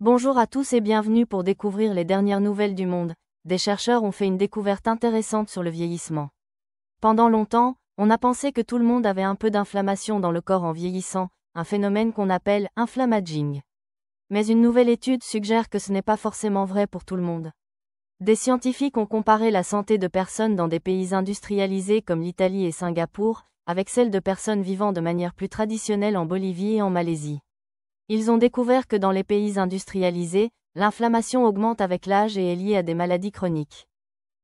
Bonjour à tous et bienvenue pour découvrir les dernières nouvelles du monde. Des chercheurs ont fait une découverte intéressante sur le vieillissement. Pendant longtemps, on a pensé que tout le monde avait un peu d'inflammation dans le corps en vieillissant, un phénomène qu'on appelle inflammaging. Mais une nouvelle étude suggère que ce n'est pas forcément vrai pour tout le monde. Des scientifiques ont comparé la santé de personnes dans des pays industrialisés comme l'Italie et Singapour, avec celle de personnes vivant de manière plus traditionnelle en Bolivie et en Malaisie. Ils ont découvert que dans les pays industrialisés, l'inflammation augmente avec l'âge et est liée à des maladies chroniques.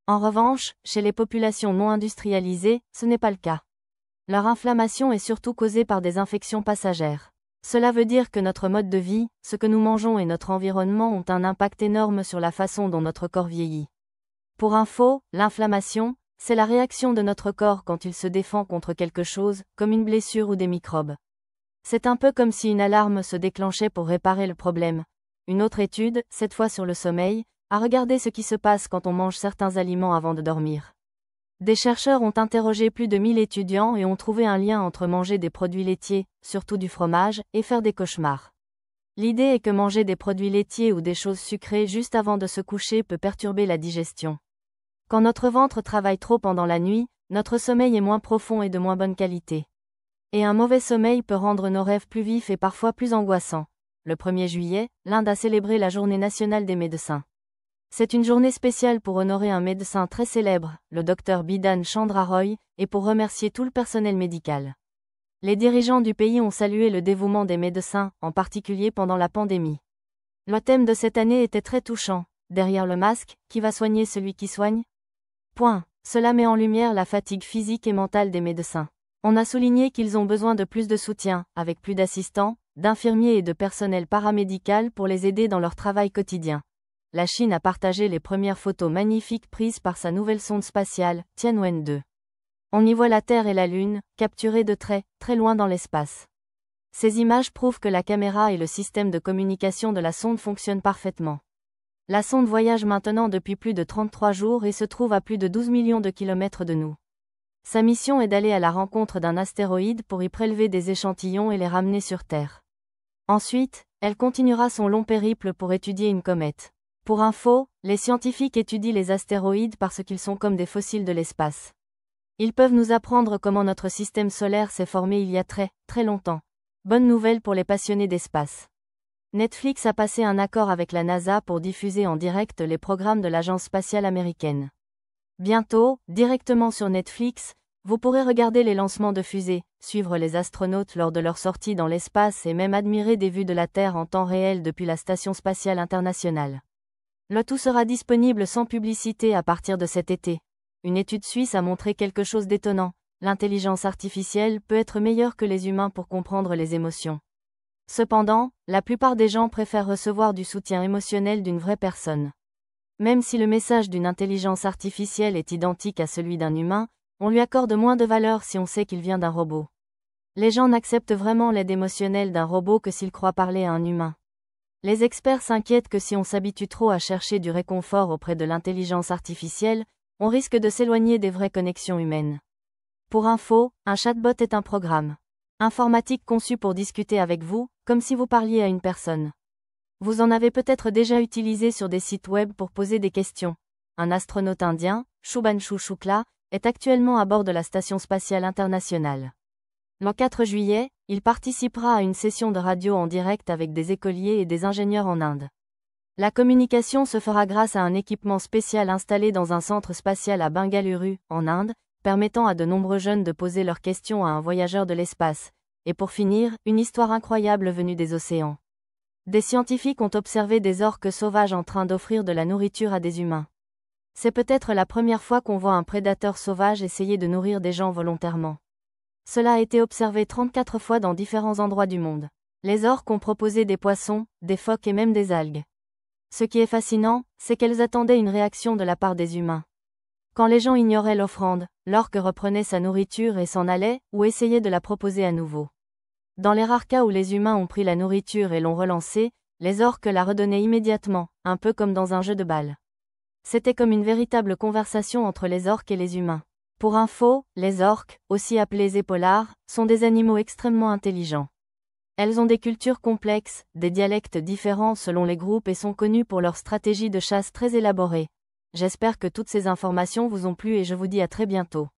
En revanche, chez les populations non industrialisées, ce n'est pas le cas. Leur inflammation est surtout causée par des infections passagères. Cela veut dire que notre mode de vie, ce que nous mangeons et notre environnement ont un impact énorme sur la façon dont notre corps vieillit. Pour info, l'inflammation, c'est la réaction de notre corps quand il se défend contre quelque chose, comme une blessure ou des microbes. C'est un peu comme si une alarme se déclenchait pour réparer le problème. Une autre étude, cette fois sur le sommeil, a regardé ce qui se passe quand on mange certains aliments avant de dormir. Des chercheurs ont interrogé plus de 1000 étudiants et ont trouvé un lien entre manger des produits laitiers, surtout du fromage, et faire des cauchemars. L'idée est que manger des produits laitiers ou des choses sucrées juste avant de se coucher peut perturber la digestion. Quand notre ventre travaille trop pendant la nuit, notre sommeil est moins profond et de moins bonne qualité. Et un mauvais sommeil peut rendre nos rêves plus vifs et parfois plus angoissants. Le 1er juillet, l'Inde a célébré la Journée nationale des médecins. C'est une journée spéciale pour honorer un médecin très célèbre, le Dr Bidhan Chandra Roy, et pour remercier tout le personnel médical. Les dirigeants du pays ont salué le dévouement des médecins, en particulier pendant la pandémie. Le thème de cette année était très touchant. Derrière le masque, qui va soigner celui qui soigne ? Cela met en lumière la fatigue physique et mentale des médecins. On a souligné qu'ils ont besoin de plus de soutien, avec plus d'assistants, d'infirmiers et de personnel paramédical pour les aider dans leur travail quotidien. La Chine a partagé les premières photos magnifiques prises par sa nouvelle sonde spatiale, Tianwen-2. On y voit la Terre et la Lune, capturées de très, très loin dans l'espace. Ces images prouvent que la caméra et le système de communication de la sonde fonctionnent parfaitement. La sonde voyage maintenant depuis plus de 33 jours et se trouve à plus de 12 millions de kilomètres de nous. Sa mission est d'aller à la rencontre d'un astéroïde pour y prélever des échantillons et les ramener sur Terre. Ensuite, elle continuera son long périple pour étudier une comète. Pour info, les scientifiques étudient les astéroïdes parce qu'ils sont comme des fossiles de l'espace. Ils peuvent nous apprendre comment notre système solaire s'est formé il y a très, très longtemps. Bonne nouvelle pour les passionnés d'espace. Netflix a passé un accord avec la NASA pour diffuser en direct les programmes de l'Agence spatiale américaine. Bientôt, directement sur Netflix, vous pourrez regarder les lancements de fusées, suivre les astronautes lors de leur sortie dans l'espace et même admirer des vues de la Terre en temps réel depuis la Station spatiale internationale. Le tout sera disponible sans publicité à partir de cet été. Une étude suisse a montré quelque chose d'étonnant. L'intelligence artificielle peut être meilleure que les humains pour comprendre les émotions. Cependant, la plupart des gens préfèrent recevoir du soutien émotionnel d'une vraie personne. Même si le message d'une intelligence artificielle est identique à celui d'un humain, on lui accorde moins de valeur si on sait qu'il vient d'un robot. Les gens n'acceptent vraiment l'aide émotionnelle d'un robot que s'ils croient parler à un humain. Les experts s'inquiètent que si on s'habitue trop à chercher du réconfort auprès de l'intelligence artificielle, on risque de s'éloigner des vraies connexions humaines. Pour info, un chatbot est un programme informatique conçu pour discuter avec vous, comme si vous parliez à une personne. Vous en avez peut-être déjà utilisé sur des sites web pour poser des questions. Un astronaute indien, Shubhanshu Shukla, est actuellement à bord de la Station spatiale internationale. Le 4 juillet, il participera à une session de radio en direct avec des écoliers et des ingénieurs en Inde. La communication se fera grâce à un équipement spécial installé dans un centre spatial à Bengaluru, en Inde, permettant à de nombreux jeunes de poser leurs questions à un voyageur de l'espace. Et pour finir, une histoire incroyable venue des océans. Des scientifiques ont observé des orques sauvages en train d'offrir de la nourriture à des humains. C'est peut-être la première fois qu'on voit un prédateur sauvage essayer de nourrir des gens volontairement. Cela a été observé 34 fois dans différents endroits du monde. Les orques ont proposé des poissons, des phoques et même des algues. Ce qui est fascinant, c'est qu'elles attendaient une réaction de la part des humains. Quand les gens ignoraient l'offrande, l'orque reprenait sa nourriture et s'en allait, ou essayait de la proposer à nouveau. Dans les rares cas où les humains ont pris la nourriture et l'ont relancée, les orques la redonnaient immédiatement, un peu comme dans un jeu de balles. C'était comme une véritable conversation entre les orques et les humains. Pour info, les orques, aussi appelés épaulards, sont des animaux extrêmement intelligents. Elles ont des cultures complexes, des dialectes différents selon les groupes et sont connues pour leurs stratégies de chasse très élaborées. J'espère que toutes ces informations vous ont plu et je vous dis à très bientôt.